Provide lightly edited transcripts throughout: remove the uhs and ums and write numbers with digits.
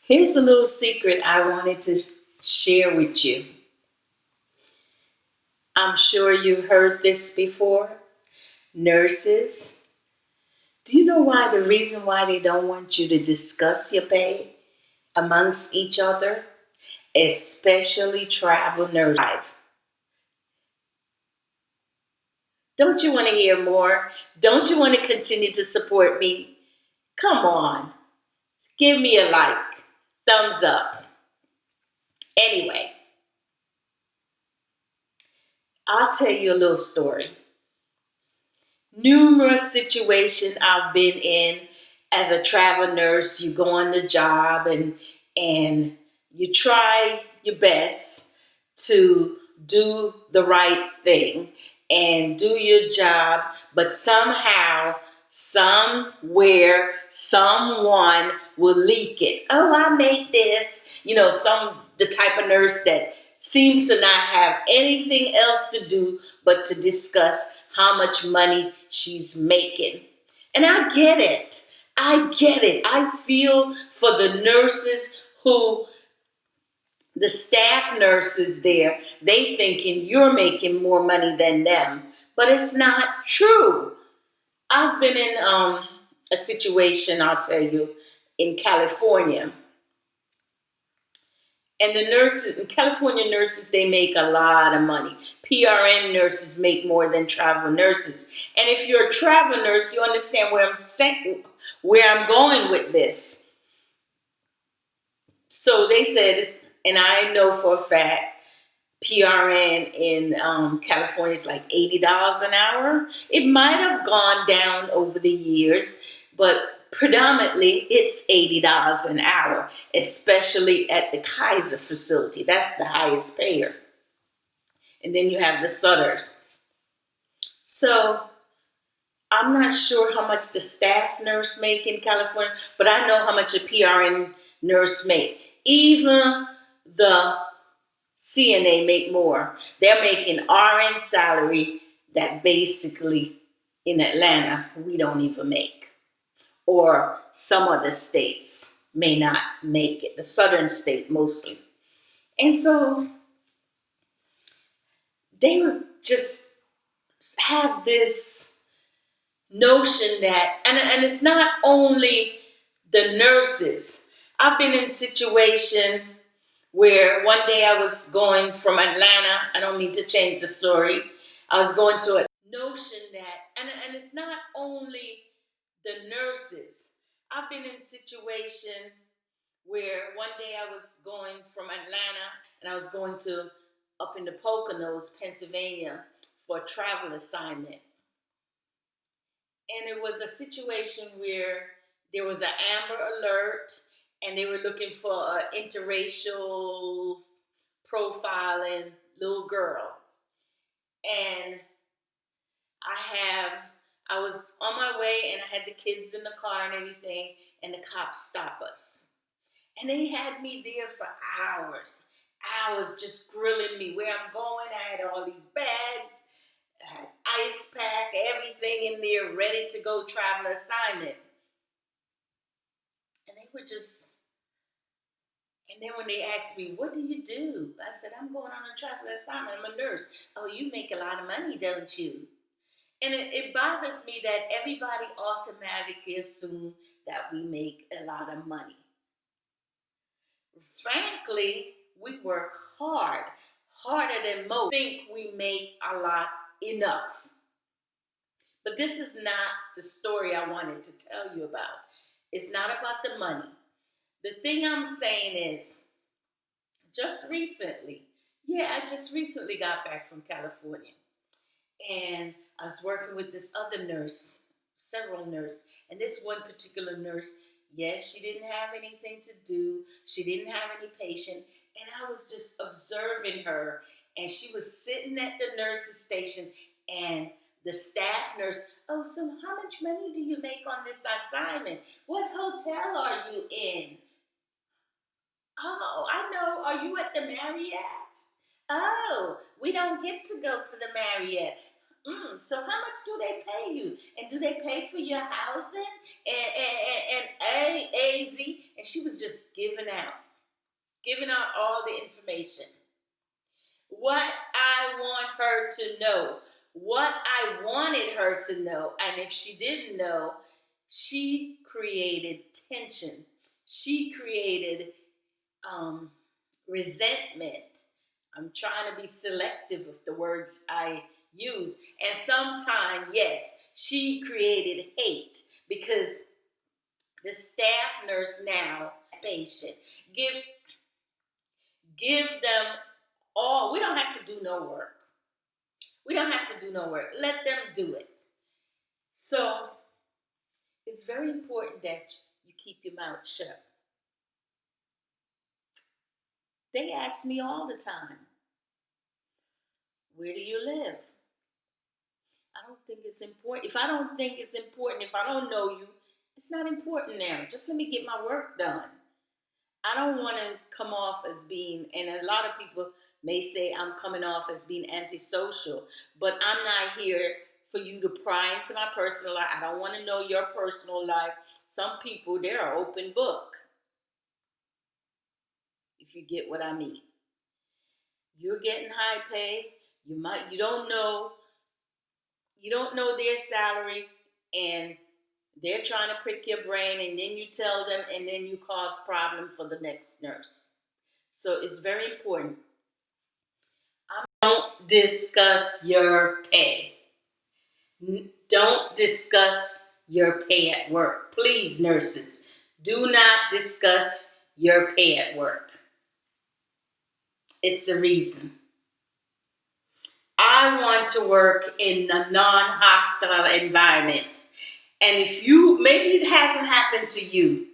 Here's a little secret I wanted to share with you. I'm sure you heard this before. Nurses, do you know why the reason why they don't want you to discuss your pay amongst each other? Especially travel nurses. Don't you want to hear more? Don't you want to continue to support me? Come on, give me a like, thumbs up. Anyway, I'll tell you a little story. Numerous situations I've been in as a travel nurse. You go on the job and you try your best to do the right thing and do your job, but somehow, somewhere, someone will leak it. Oh, I make this. The type of nurse that seems to not have anything else to do but to discuss how much money she's making. And I get it. I get it. I feel for the nurses who, the staff nurses there, they thinking you're making more money than them. But it's not true. I've been in a situation, I'll tell you, in California. And the nurses, California nurses, they make a lot of money. PRN nurses make more than travel nurses. And if you're a travel nurse, you understand where I'm going with this. So they said, and I know for a fact, PRN in California is like $80 an hour. It might have gone down over the years, but predominantly it's $80 an hour, especially at the Kaiser facility. That's the highest payer. And then you have the Sutter. So I'm not sure how much the staff nurse make in California, but I know how much a PRN nurse make. Even the CNA make more. They're making RN salary that basically in Atlanta we don't even make. Or some other states may not make it. The southern state mostly. And so they would just have this notion that, and it's not only the nurses. I've been in a situation where one day I was going from Atlanta. I don't need to change the story. I was going to a notion that, and it's not only the nurses. I've been in a situation where one day I was going from Atlanta and I was going to up in the Poconos, Pennsylvania for a travel assignment. And it was a situation where there was an Amber Alert and they were looking for an interracial profiling little girl. And I was on my way and I had the kids in the car and everything, and the cops stopped us. And they had me there for hours just grilling me where I'm going. I had all these bags, I had ice pack, everything in there ready to go travel assignment. And they were just, and then when they asked me, what do you do? I said, I'm going on a travel assignment. I'm a nurse. Oh, you make a lot of money, don't you? And it bothers me that everybody automatically assumes that we make a lot of money. Frankly, we work hard, harder than most. Think we make a lot enough. But this is not the story I wanted to tell you about. It's not about the money. The thing I'm saying is, I just recently got back from California. And I was working with this other nurse, several nurses, and this one particular nurse, yes, she didn't have anything to do. She didn't have any patient. And I was just observing her. And she was sitting at the nurse's station and the staff nurse, oh, so how much money do you make on this assignment? What hotel are you in? Oh, I know. Are you at the Marriott? Oh, we don't get to go to the Marriott. So how much do they pay you? And do they pay for your housing? And A, Z. And she was just giving out all the information. What I want her to know, what I wanted her to know. And if she didn't know, she created tension. She created resentment. I'm trying to be selective of the words I use. And sometimes, yes, she created hate because the staff nurse now, patient, give them all. We don't have to do no work. We don't have to do no work. Let them do it. So it's very important that you keep your mouth shut. They ask me all the time, where do you live? I don't think it's important. If I don't think it's important, if I don't know you, it's not important now. Just let me get my work done. I don't want to come off as being, and a lot of people may say I'm coming off as being antisocial, but I'm not here for you to pry into my personal life. I don't want to know your personal life. Some people, they're an open book, if you get what I mean. You're getting high pay. You don't know their salary, and they're trying to prick your brain, and then you tell them, and then you cause problem for the next nurse. So it's very important. Don't discuss your pay. Don't discuss your pay at work. Please, nurses, do not discuss your pay at work. It's the reason. I want to work in a non-hostile environment. And if maybe it hasn't happened to you.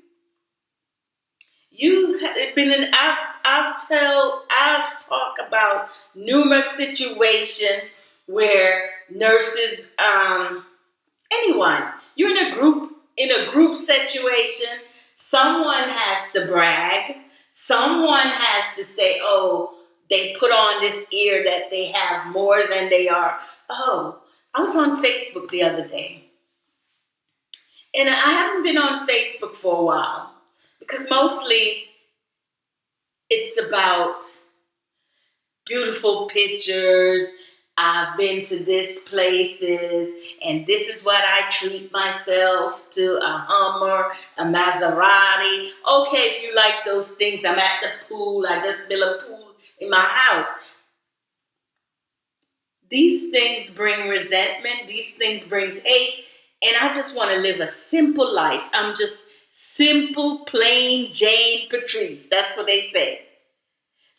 I've talked about numerous situations where nurses, anyone, you're in a group situation, someone has to brag, someone has to say, oh, they put on this ear that they have more than they are. Oh, I was on Facebook the other day. And I haven't been on Facebook for a while because mostly it's about beautiful pictures. I've been to this places, and this is what I treat myself to: a Hummer, a Maserati. Okay, if you like those things, I'm at the pool. I just built a pool in my house. These things bring resentment. These things bring hate. And I just want to live a simple life. I'm just simple, plain Jane Patrice. That's what they say.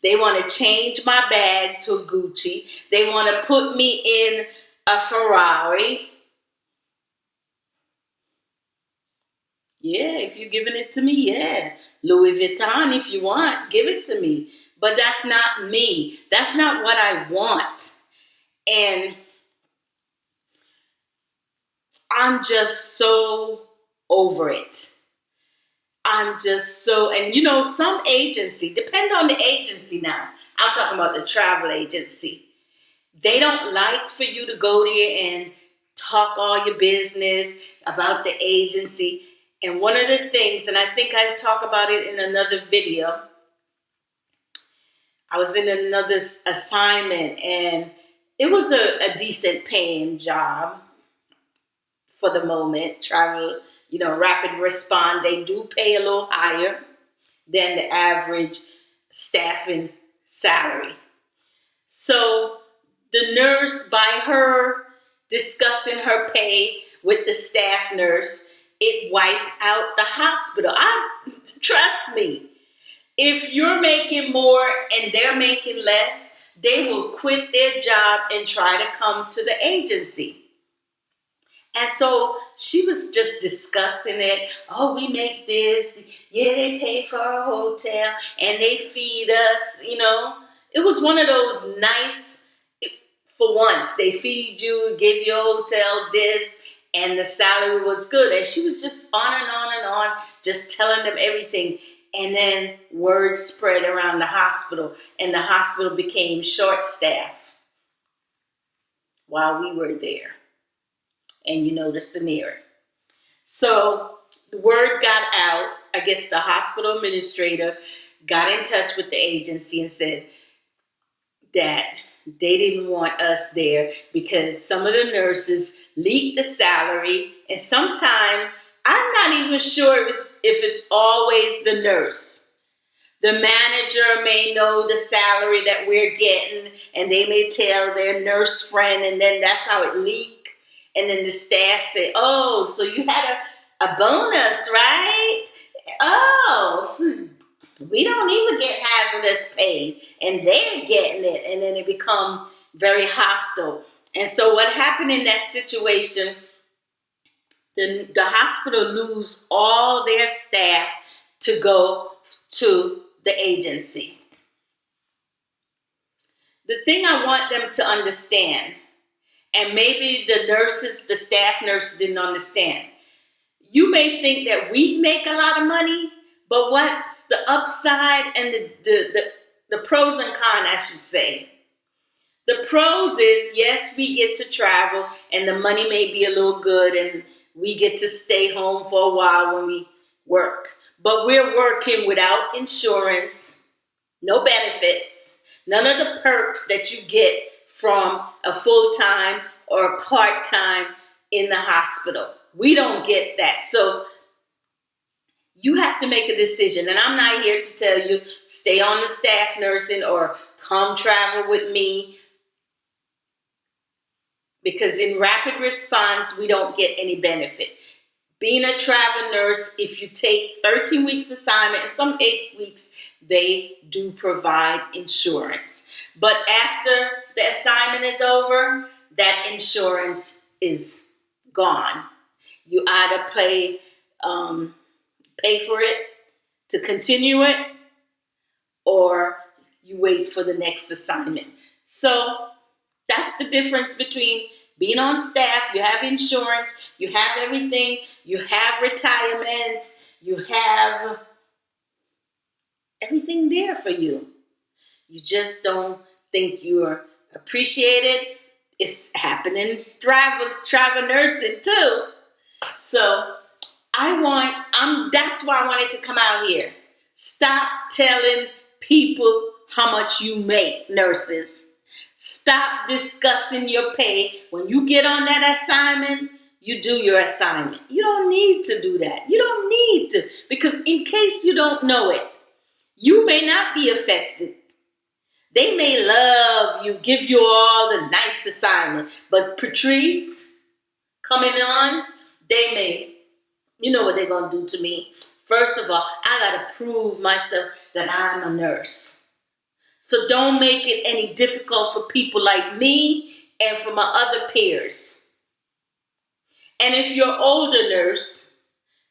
They want to change my bag to Gucci. They want to put me in a Ferrari. Yeah, if you're giving it to me, yeah. Louis Vuitton, if you want, give it to me. But that's not me. That's not what I want. And I'm just so over it. I'm just so, and some agency, depend on the agency now. I'm talking about the travel agency. They don't like for you to go there and talk all your business about the agency. And one of the things, and I think I talk about it in another video, I was in another assignment, and it was a decent paying job for the moment. Travel, rapid respond, they do pay a little higher than the average staffing salary. So the nurse, by her discussing her pay with the staff nurse, it wiped out the hospital. Trust me, if you're making more and they're making less, they will quit their job and try to come to the agency. And so she was just discussing it. Oh, we make this. Yeah, they pay for our hotel and they feed us. It was one of those nice, for once, they feed you, give you a hotel, this, and the salary was good. And she was just on and on and on, just telling them everything. And then word spread around the hospital, and the hospital became short-staffed. while we were there. And you know the scenario. So the word got out. I guess the hospital administrator got in touch with the agency and said that they didn't want us there because some of the nurses leaked the salary, and sometimes I'm not even sure if it's always the nurse. The manager may know the salary that we're getting, and they may tell their nurse friend, and then that's how it leaked. And then the staff say, "Oh, so you had a bonus, right? Oh, so we don't even get hazardous pay, and they're getting it." And then it become very hostile. And so what happened in that situation, the hospital lose all their staff to go to the agency. The thing I want them to understand, and maybe the staff nurses didn't understand, you may think that we make a lot of money, but what's the upside and the pros and cons, I should say. The pros is, yes, we get to travel and the money may be a little good and we get to stay home for a while when we work. But we're working without insurance, no benefits, none of the perks that you get from a full-time or part-time in the hospital. We don't get that. So you have to make a decision. And I'm not here to tell you, stay on the staff nursing or come travel with me. Because in rapid response, we don't get any benefit. Being a travel nurse, if you take 13 weeks assignment and some 8 weeks, they do provide insurance. But after the assignment is over, that insurance is gone. You either pay for it to continue it, or you wait for the next assignment. So that's the difference between being on staff. You have insurance, you have everything, you have retirement, you have everything there for you. You just don't think you're appreciated. It's happening in travel nursing too. So that's why I wanted to come out here. Stop telling people how much you make, nurses. Stop discussing your pay. When you get on that assignment, you do your assignment. You don't need to do that. You don't need to, because in case you don't know it, you may not be affected. They may love you, give you all the nice assignment, but Patrice coming on, they may, you know what they're going to do to me. First of all, I got to prove myself that I'm a nurse. So don't make it any difficult for people like me and for my other peers. And if you're an older nurse,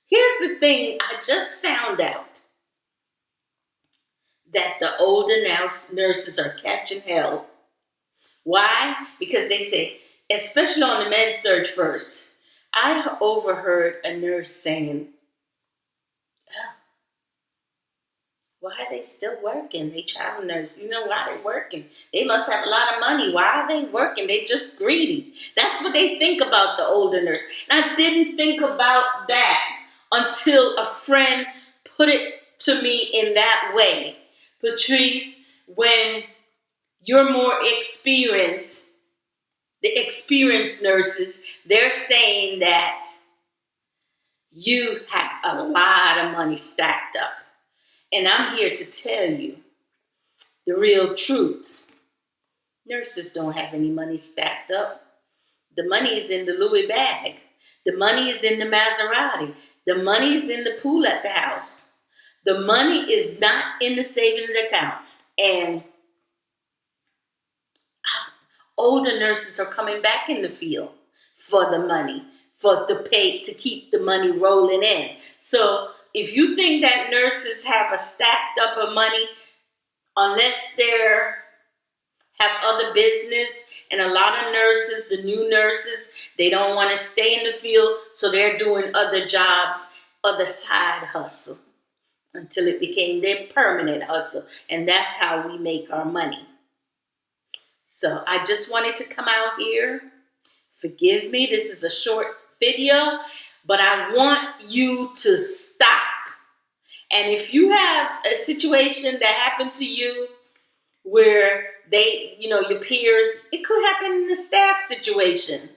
here's the thing I just found out. That the older nurses are catching hell. Why? Because they say, especially on the med surg first, I overheard a nurse saying, "Oh, why are they still working? They travel nurse. You know why they're working? They must have a lot of money. Why are they working? They just greedy." That's what they think about the older nurse. And I didn't think about that until a friend put it to me in that way. Patrice, when you're more experienced, the experienced nurses, they're saying that you have a lot of money stacked up. And I'm here to tell you the real truth. Nurses don't have any money stacked up. The money is in the Louis bag. The money is in the Maserati. The money is in the pool at the house. The money is not in the savings account. And older nurses are coming back in the field for the money, for the pay, to keep the money rolling in. So if you think that nurses have a stacked up of money, unless they're have other business, and a lot of nurses, the new nurses, they don't want to stay in the field, so they're doing other jobs, other side hustle, until it became their permanent hustle. And that's how we make our money. So I just wanted to come out here. Forgive me, this is a short video, but I want you to stop. And if you have a situation that happened to you where your peers, it could happen in a staff situation.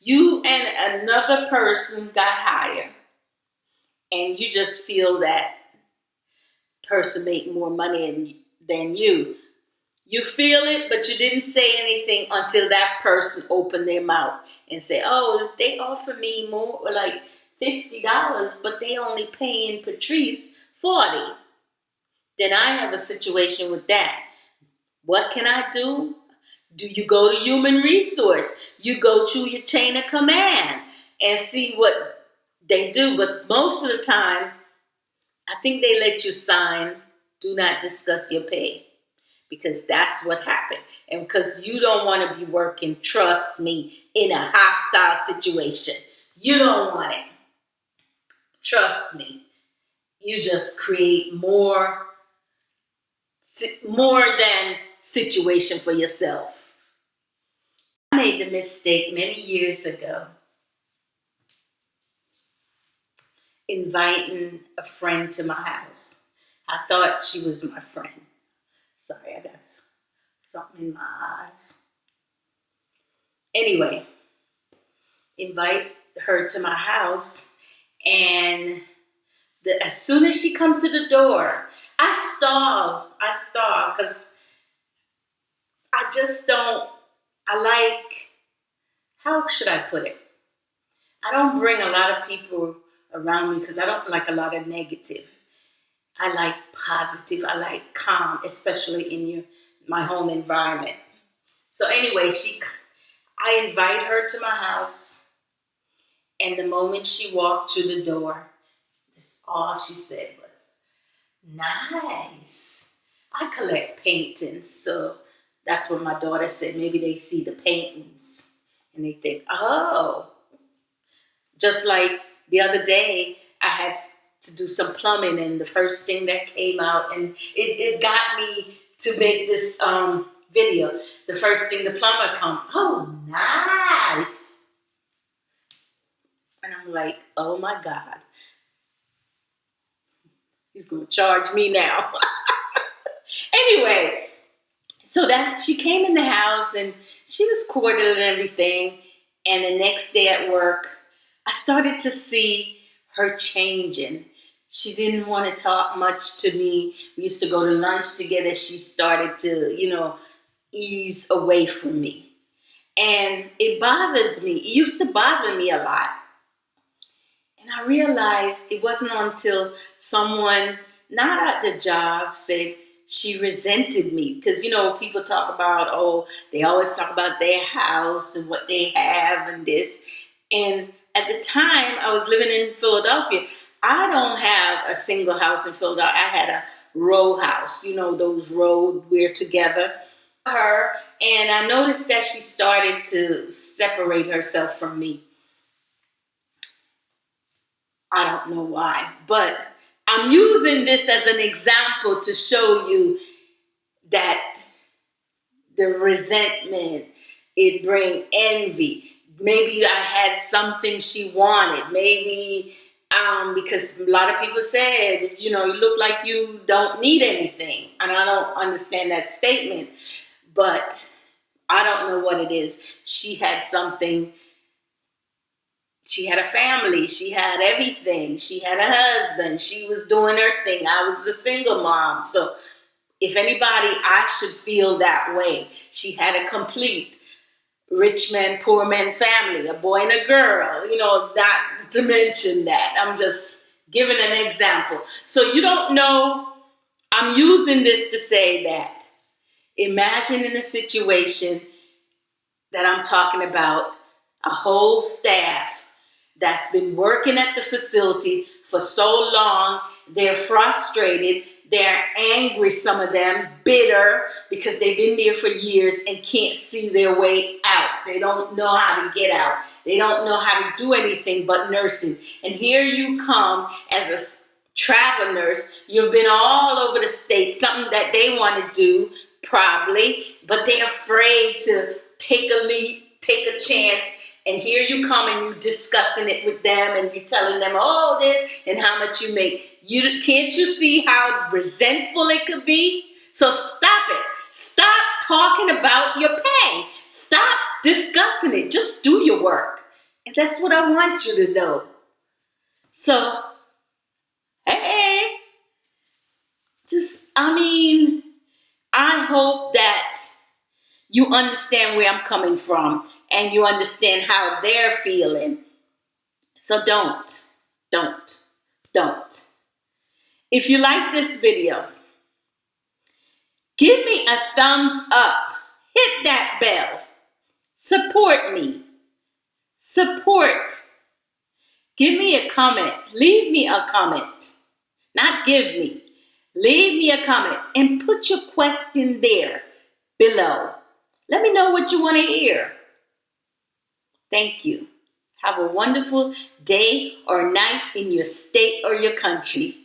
You and another person got hired, and you just feel that person make more money than you. You feel it, but you didn't say anything until that person opened their mouth and said, "Oh, they offer me more, like $50, but they only paying Patrice 40." Then I have a situation with that. What can I do? Do you go to human resource? You go through your chain of command and see what they do. But most of the time, I think they let you sign, do not discuss your pay, because that's what happened. And because you don't want to be working, trust me, in a hostile situation. You don't want it. Trust me. You just create more than situation for yourself. I made the mistake many years ago inviting a friend to my house. I thought she was my friend. Sorry, I got something in my eyes. Anyway, invite her to my house, and as soon as she come to the door, I stall because I just don't, how should I put it? I don't bring a lot of people around me because I don't like a lot of negative. I like positive, I like calm, especially in my home environment. So anyway, I invite her to my house, and the moment she walked through the door, all she said was, "Nice." I collect paintings, so that's what my daughter said. Maybe they see the paintings and they think, "Oh." Just like the other day, I had to do some plumbing, and the first thing that came out, and it got me to make this video. The first thing the plumber come, "Oh, nice." And I'm like, oh my God. He's going to charge me now. Anyway, so she came in the house, and she was cordial and everything. And the next day at work, I started to see her changing. She didn't want to talk much to me. We used to go to lunch together. She started to, ease away from me. And it bothers me. It used to bother me a lot. And I realized it wasn't until someone, not at the job, said she resented me. Because, people talk about, they always talk about their house and what they have and this. And at the time, I was living in Philadelphia. I don't have a single house in Philadelphia. I had a row house, those rows we're together. Her, and I noticed that she started to separate herself from me. I don't know why, but I'm using this as an example to show you that the resentment, it brings envy. Maybe I had something she wanted. Maybe because a lot of people said, you look like you don't need anything. And I don't understand that statement, but I don't know what it is. She had something. She had a family. She had everything. She had a husband. She was doing her thing. I was the single mom. So if anybody, I should feel that way. She had a complete rich man, poor man family, a boy and a girl, not to mention that. I'm just giving an example. So you don't know, I'm using this to say that imagine in a situation that I'm talking about, a whole staff that's been working at the facility for so long. They're frustrated. They're angry, some of them, bitter, because they've been there for years and can't see their way out. They don't know how to get out. They don't know how to do anything but nursing. And here you come as a travel nurse. You've been all over the state, something that they want to do, probably, but they're afraid to take a leap, take a chance. And here you come and you discussing it with them and you telling them, oh, this and how much you make. Can't you see how resentful it could be? So stop it. Stop talking about your pay. Stop discussing it. Just do your work. And that's what I want you to know. So, hey, I hope that you understand where I'm coming from and you understand how they're feeling. So don't. If you like this video, give me a thumbs up. Hit that bell. Support me. Give me a comment. Leave me a comment. Not give me. Leave me a comment and put your question there below. Let me know what you want to hear. Thank you. Have a wonderful day or night in your state or your country.